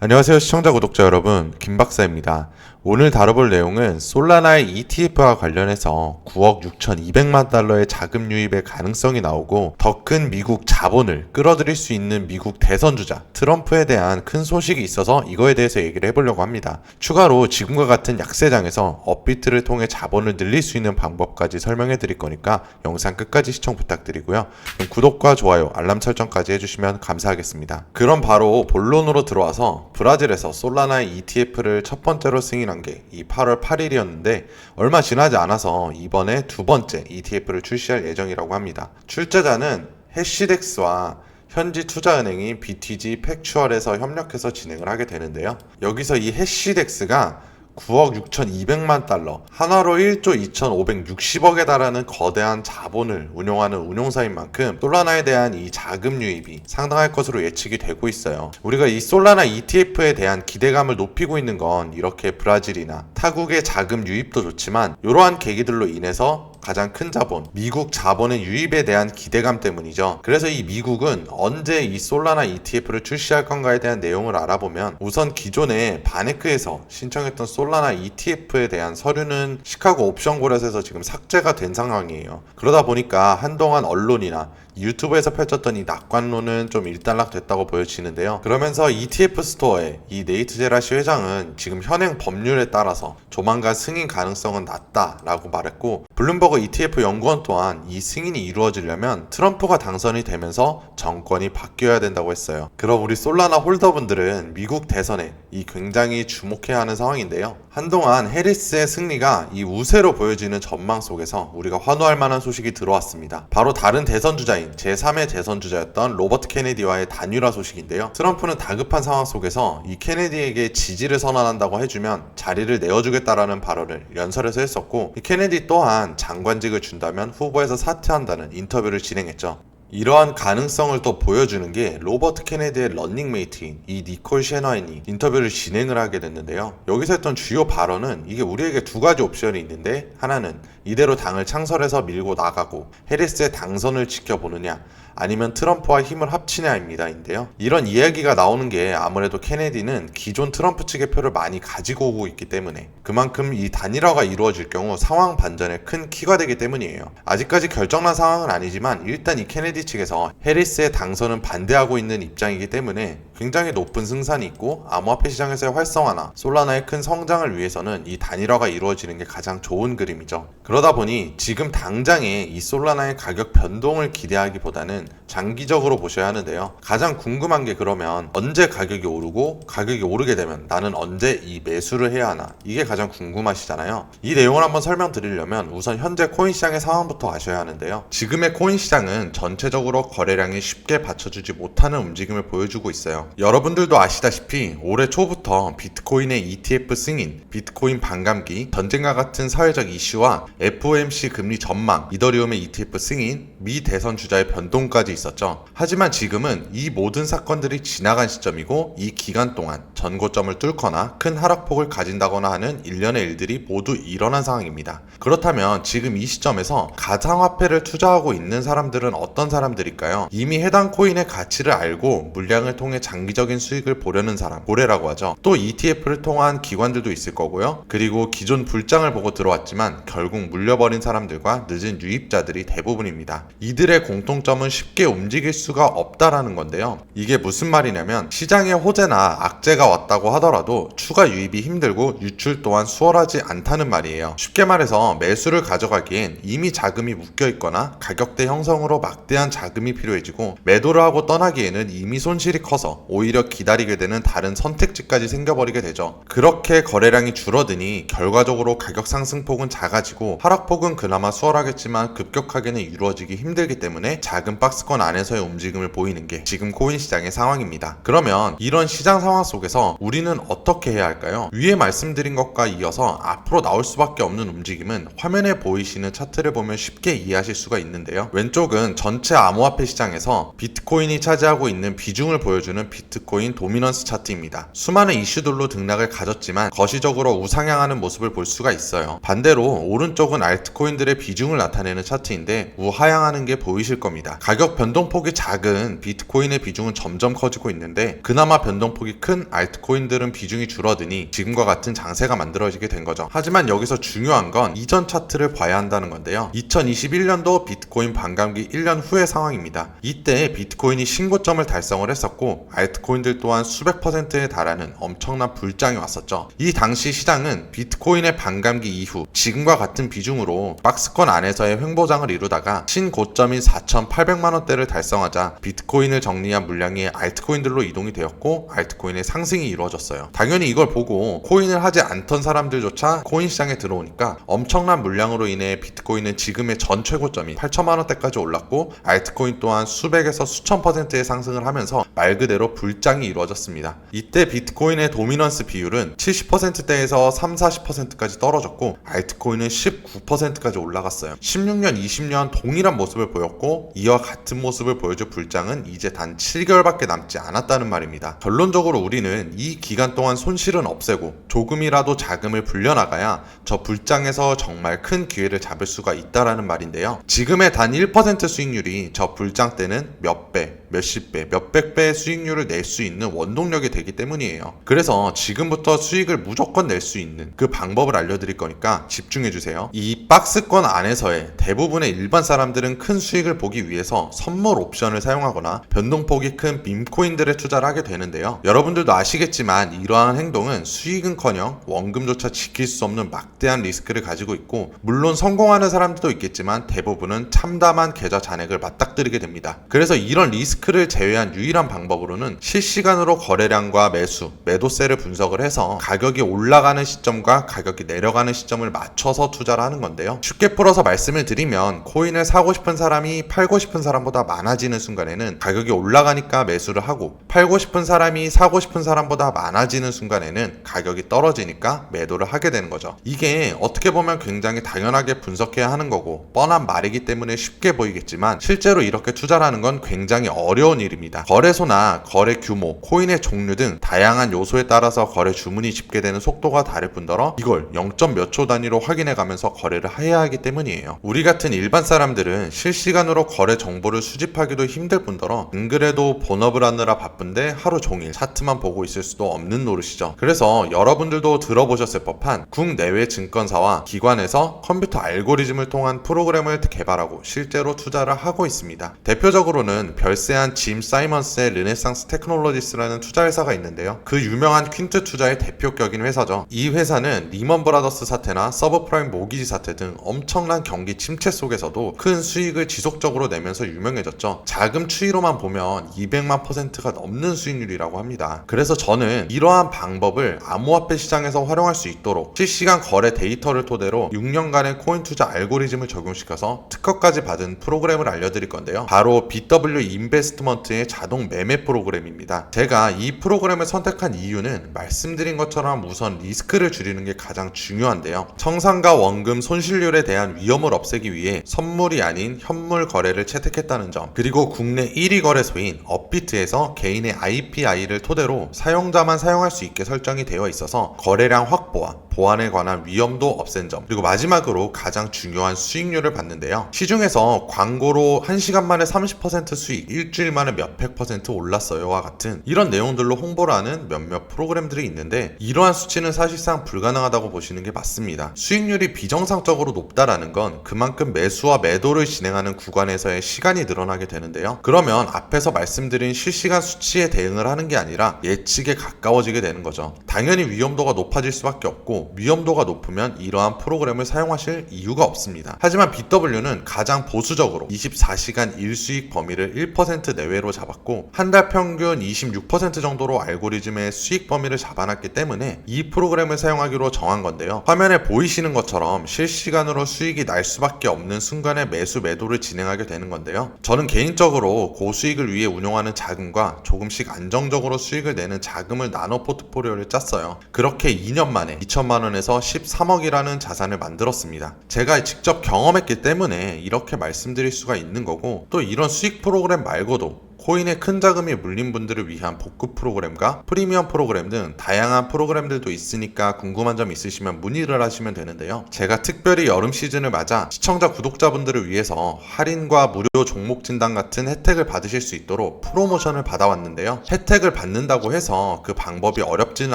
안녕하세요 시청자 구독자 여러분, 김박사입니다. 오늘 다뤄볼 내용은 솔라나의 ETF와 관련해서 9억 6,200만 달러의 자금 유입의 가능성이 나오고 더 큰 미국 자본을 끌어들일 수 있는 미국 대선 주자 트럼프에 대한 큰 소식이 있어서 이거에 대해서 얘기를 해보려고 합니다. 추가로 지금과 같은 약세장에서 업비트를 통해 자본을 늘릴 수 있는 방법까지 설명해 드릴 거니까 영상 끝까지 시청 부탁드리고요. 그럼 구독과 좋아요, 알람 설정까지 해주시면 감사하겠습니다. 그럼 바로 본론으로 들어와서 브라질에서 솔라나의 ETF를 첫 번째로 승인한 게 이 8월 8일이었는데 얼마 지나지 않아서 이번에 두 번째 ETF를 출시할 예정이라고 합니다. 출제자는 해시덱스와 현지 투자은행인 BTG 팩추얼에서 협력해서 진행을 하게 되는데요. 여기서 이 해시덱스가 9억 6,200만 달러, 한화로 1조 2,560억에 달하는 거대한 자본을 운용하는 운용사인 만큼 솔라나에 대한 이 자금 유입이 상당할 것으로 예측이 되고 있어요. 우리가 이 솔라나 ETF에 대한 기대감을 높이고 있는 건 이렇게 브라질이나 타국의 자금 유입도 좋지만 이러한 계기들로 인해서 가장 큰 자본, 미국 자본의 유입에 대한 기대감 때문이죠. 그래서 이 미국은 언제 이 솔라나 ETF를 출시할 건가에 대한 내용을 알아보면 우선 기존에 바네크에서 신청했던 솔라나 ETF에 대한 서류는 시카고 옵션골에서 지금 삭제가 된 상황이에요. 그러다 보니까 한동안 언론이나 유튜브에서 펼쳤던 이 낙관론은 좀 일단락됐다고 보여지는데요. 그러면서 ETF 스토어의 이 네이트 제라시 회장은 지금 현행 법률에 따라서 조만간 승인 가능성은 낮다라고 말했고, 블룸버그 ETF 연구원 또한 이 승인이 이루어지려면 트럼프가 당선이 되면서 정권이 바뀌어야 된다고 했어요. 그럼 우리 솔라나 홀더분들은 미국 대선에 이 굉장히 주목해야 하는 상황인데요. 한동안 해리스의 승리가 이 우세로 보여지는 전망 속에서 우리가 환호할 만한 소식이 들어왔습니다. 바로 다른 대선 주자인 제3의 대선 주자였던 로버트 케네디와의 단일화 소식인데요. 트럼프는 다급한 상황 속에서 이 케네디에게 지지를 선언한다고 해주면 자리를 내어주겠다라는 발언을 연설에서 했었고, 이 케네디 또한 장관직을 준다면 후보에서 사퇴한다는 인터뷰를 진행했죠. 이러한 가능성을 또 보여주는 게 로버트 케네디의 런닝메이트인 이 니콜 셰너인이 인터뷰를 진행을 하게 됐는데요. 여기서 했던 주요 발언은 이게 우리에게 두 가지 옵션이 있는데, 하나는 이대로 당을 창설해서 밀고 나가고 해리스의 당선을 지켜보느냐, 아니면 트럼프와 힘을 합치냐입니다. 인데요. 이런 이야기가 나오는 게 아무래도 케네디는 기존 트럼프 측의 표를 많이 가지고 오고 있기 때문에 그만큼 이 단일화가 이루어질 경우 상황 반전에 큰 키가 되기 때문이에요. 아직까지 결정난 상황은 아니지만 일단 이 케네디 측에서 해리스의 당선은 반대하고 있는 입장이기 때문에 굉장히 높은 승산이 있고 암호화폐 시장에서의 활성화나 솔라나의 큰 성장을 위해서는 이 단일화가 이루어지는 게 가장 좋은 그림이죠. 그러다 보니 지금 당장에 이 솔라나의 가격 변동을 기대하기보다는 장기적으로 보셔야 하는데요. 가장 궁금한 게 그러면 언제 가격이 오르고 가격이 오르게 되면 나는 언제 이 매수를 해야 하나, 이게 가장 궁금하시잖아요. 이 내용을 한번 설명드리려면 우선 현재 코인 시장의 상황부터 아셔야 하는데요. 지금의 코인 시장은 전체적으로 거래량이 쉽게 받쳐주지 못하는 움직임을 보여주고 있어요. 여러분들도 아시다시피 올해 초부터 비트코인의 ETF 승인, 비트코인 반감기, 전쟁과 같은 사회적 이슈와 FOMC 금리 전망, 이더리움의 ETF 승인, 미 대선 주자의 변동까지 있었죠. 하지만 지금은 이 모든 사건들이 지나간 시점이고 이 기간 동안 전고점을 뚫거나 큰 하락폭을 가진다거나 하는 일련의 일들이 모두 일어난 상황입니다. 그렇다면 지금 이 시점에서 가상화폐를 투자하고 있는 사람들은 어떤 사람들일까요? 이미 해당 코인의 가치를 알고 물량을 통해 장기적인 수익을 보려는 사람, 고래라고 하죠. 또 ETF를 통한 기관들도 있을 거고요. 그리고 기존 불장을 보고 들어왔지만 결국 물려버린 사람들과 늦은 유입자들이 대부분입니다. 이들의 공통점은 쉽게 움직일 수가 없다라는 건데요. 이게 무슨 말이냐면 시장에 호재나 악재가 왔다고 하더라도 추가 유입이 힘들고 유출 또한 수월하지 않다는 말이에요. 쉽게 말해서 매수를 가져가기엔 이미 자금이 묶여 있거나 가격대 형성으로 막대한 자금이 필요해지고, 매도를 하고 떠나기에는 이미 손실이 커서 오히려 기다리게 되는 다른 선택지까지 생겨버리게 되죠. 그렇게 거래량이 줄어드니 결과적으로 가격 상승폭은 작아지고 하락폭은 그나마 수월하겠지만 급격하게는 이루어지기 힘들기 때문에 작은 박스권 안에서의 움직임을 보이는 게 지금 코인 시장의 상황입니다. 그러면 이런 시장 상황 속에서 우리는 어떻게 해야 할까요? 위에 말씀드린 것과 이어서 앞으로 나올 수밖에 없는 움직임은 화면에 보이시는 차트를 보면 쉽게 이해하실 수가 있는데요. 왼쪽은 전체 암호화폐 시장에서 비트코인이 차지하고 있는 비중을 보여주는 비트코인 도미넌스 차트입니다. 수많은 이슈들로 등락을 가졌지만 거시적으로 우상향하는 모습을 볼 수가 있어요. 반대로 오른쪽은 알트코인들의 비중을 나타내는 차트인데 우하향하는 게 보이실 겁니다. 가격 변동폭이 작은 비트코인의 비중은 점점 커지고 있는데 그나마 변동폭이 큰 알트코인들은 비중이 줄어드니 지금과 같은 장세가 만들어지게 된 거죠. 하지만 여기서 중요한 건 이전 차트를 봐야 한다는 건데요. 2021년도 비트코인 반감기 1년 후의 상황입니다. 이때 비트코인이 신고점을 달성을 했었고 알트코인들 또한 수백 %에 달하는 엄청난 불장이 왔었죠. 이 당시 시장은 비트코인의 반감기 이후 지금과 같은 비중으로 박스권 안에서의 횡보장을 이루다가 신고점인 4,800만 원대를 달성하자 비트코인을 정리한 물량이 알트코인들로 이동이 되었고 알트코인의 상승이 이루어졌어요. 당연히 이걸 보고 코인을 하지 않던 사람들조차 코인 시장에 들어오니까 엄청난 물량으로 인해 비트코인은 지금의 전 최고점인 8천만 원대까지 올랐고 알트코인 또한 수백에서 수천 %의 상승을 하면서 말 그대로 불장이 이루어졌습니다. 이때 비트코인의 도미넌스 비율은 70%대에서 30-40%까지 떨어졌고 알트코인은 19%까지 올라갔어요. 16년, 20년 동일한 모습을 보였고 이와 같은 모습을 보여줄 불장은 이제 단 7개월밖에 남지 않았다는 말입니다. 결론적으로 우리는 이 기간 동안 손실은 없애고 조금이라도 자금을 불려나가야 저 불장에서 정말 큰 기회를 잡을 수가 있다라는 말인데요. 지금의 단 1% 수익률이 저 불장 때는 몇 배, 몇십 배, 몇백 배의 수익률을 낼 수 있는 원동력이 되기 때문이에요. 그래서 지금부터 수익을 무조건 낼 수 있는 그 방법을 알려드릴 거니까 집중해주세요. 이 박스권 안에서의 대부분의 일반 사람들은 큰 수익을 보기 위해서 선물 옵션을 사용하거나 변동폭이 큰 밈코인들에 투자를 하게 되는데요. 여러분들도 아시겠지만 이러한 행동은 수익은커녕 원금조차 지킬 수 없는 막대한 리스크를 가지고 있고 물론 성공하는 사람들도 있겠지만 대부분은 참담한 계좌 잔액을 맞닥뜨리게 됩니다. 그래서 이런 리스크를 제외한 유일한 방법으로는 실시간으로 거래량과 매수, 매도세를 분석을 해서 가격이 올라가는 시점과 가격이 내려가는 시점을 맞춰서 투자를 하는 건데요. 쉽게 풀어서 말씀을 드리면 코인을 사고 싶은 사람이 팔고 싶은 사람보다 많아지는 순간에는 가격이 올라가니까 매수를 하고 팔고 싶은 사람이 사고 싶은 사람보다 많아지는 순간에는 가격이 떨어지니까 매도를 하게 되는 거죠. 이게 어떻게 보면 굉장히 당연하게 분석해야 하는 거고 뻔한 말이기 때문에 쉽게 보이겠지만 실제로 이렇게 투자를 하는 건 굉장히 어려운 일입니다. 거래소나 거래 규모, 코인의 종류 등 다양한 요소에 따라서 거래 주문이 집계되는 속도가 다를 뿐더러 이걸 0. 몇 초 단위로 확인해 가면서 거래를 해야 하기 때문이에요. 우리 같은 일반 사람들은 실시간으로 거래 정보를 수집하기도 힘들 뿐더러 안 그래도 본업을 하느라 바쁜데 하루 종일 차트만 보고 있을 수도 없는 노릇이죠. 그래서 여러분들도 들어보셨을 법한 국내외 증권사와 기관에서 컴퓨터 알고리즘을 통한 프로그램을 개발하고 실제로 투자를 하고 있습니다. 대표적으로는 별세한 짐 사이먼스의 르네상스 테크놀로지스라는 투자회사가 있는데요. 그 유명한 퀸트 투자의 대표격인 회사죠. 이 회사는 리먼 브라더스 사태나 서브프라임 모기지 사태 등 엄청난 경기 침체 속에서도 큰 수익을 지속적으로 내면서 유명해졌죠. 자금 추이로만 보면 200만 %가 넘는 수익률이라고 합니다. 그래서 저는 이러한 방법을 암호화폐 시장에서 활용할 수 있도록 실시간 거래 데이터를 토대로 6년간의 코인 투자 알고리즘을 적용시켜서 특허까지 받은 프로그램을 알려드릴 건데요. 바로 BW 인베스트먼트의 자동 매매 프로그램입니다. 제가 이 프로그램을 선택한 이유는 말씀드린 것처럼 우선 리스크를 줄이는 게 가장 중요한데요. 청산과 원금 손실률에 대한 위험을 없애기 위해 선물이 아닌 현물 거래를 채택했다는 점, 그리고 국내 1위 거래소인 업비트에서 개인의 IPI를 토대로 사용자만 사용할 수 있게 설정이 되어 있어서 거래량 확보와 보안에 관한 위험도 없앤 점, 그리고 마지막으로 가장 중요한 수익률을 받는데요. 시중에서 광고로 1시간 만에 30% 수익, 일주일 만에 몇백 % 올랐어요와 같은 이런 내용들로 홍보를 하는 몇몇 프로그램들이 있는데 이러한 수치는 사실상 불가능하다고 보시는 게 맞습니다. 수익률이 비정상적으로 높다라는 건 그만큼 매수와 매도를 진행하는 구간에서의 시간이 늘어나게 되는데요. 그러면 앞에서 말씀드린 실시간 수치에 대응을 하는 게 아니라 예측에 가까워지게 되는 거죠. 당연히 위험도가 높아질 수밖에 없고 위험도가 높으면 이러한 프로그램을 사용하실 이유가 없습니다. 하지만 BW는 가장 보수적으로 24시간 일수익 범위를 1% 내외로 잡았고 한 달 평균 26% 정도로 알고리즘의 수익 범위를 잡아놨기 때문에 이 프로그램을 사용하기로 정한 건데요. 화면에 보이시는 것처럼 실시간으로 수익이 날 수밖에 없는 순간에 매수 매도를 진행하게 되는 건데요. 저는 개인적으로 고수익을 위해 운용하는 자금과 조금씩 안정적으로 수익을 내는 자금을 나눠 포트폴리오를 짰어요. 그렇게 2년 만에 2천만 원에서 13억이라는 자산을 만들었습니다. 제가 직접 경험했기 때문에 이렇게 말씀드릴 수가 있는 거고 또 이런 수익 프로그램 말고도 코인에 큰 자금이 물린 분들을 위한 복구 프로그램과 프리미엄 프로그램 등 다양한 프로그램들도 있으니까 궁금한 점 있으시면 문의를 하시면 되는데요. 제가 특별히 여름 시즌을 맞아 시청자 구독자분들을 위해서 할인과 무료 종목 진단 같은 혜택을 받으실 수 있도록 프로모션을 받아왔는데요. 혜택을 받는다고 해서 그 방법이 어렵지는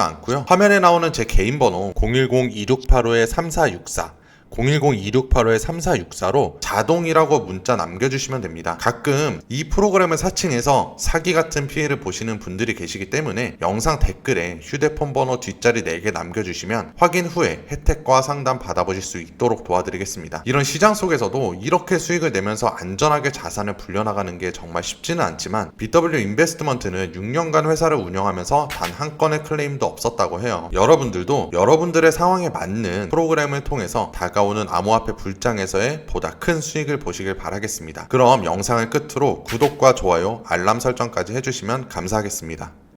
않고요. 화면에 나오는 제 개인 번호 010-2685-3464 010-2685-3464로 자동이라고 문자 남겨주시면 됩니다. 가끔 이 프로그램을 사칭해서 사기 같은 피해를 보시는 분들이 계시기 때문에 영상 댓글에 휴대폰 번호 뒷자리 4개 남겨주시면 확인 후에 혜택과 상담 받아보실 수 있도록 도와드리겠습니다. 이런 시장 속에서도 이렇게 수익을 내면서 안전하게 자산을 불려나가는 게 정말 쉽지는 않지만 BW 인베스트먼트는 6년간 회사를 운영하면서 단 한 건의 클레임도 없었다고 해요. 여러분들도 여러분들의 상황에 맞는 프로그램을 통해서 다가오는 암호화폐 불장에서의 보다 큰 수익을 보시길 바라겠습니다. 그럼 영상을 끝으로 구독과 좋아요, 알람 설정까지 해주시면 감사하겠습니다.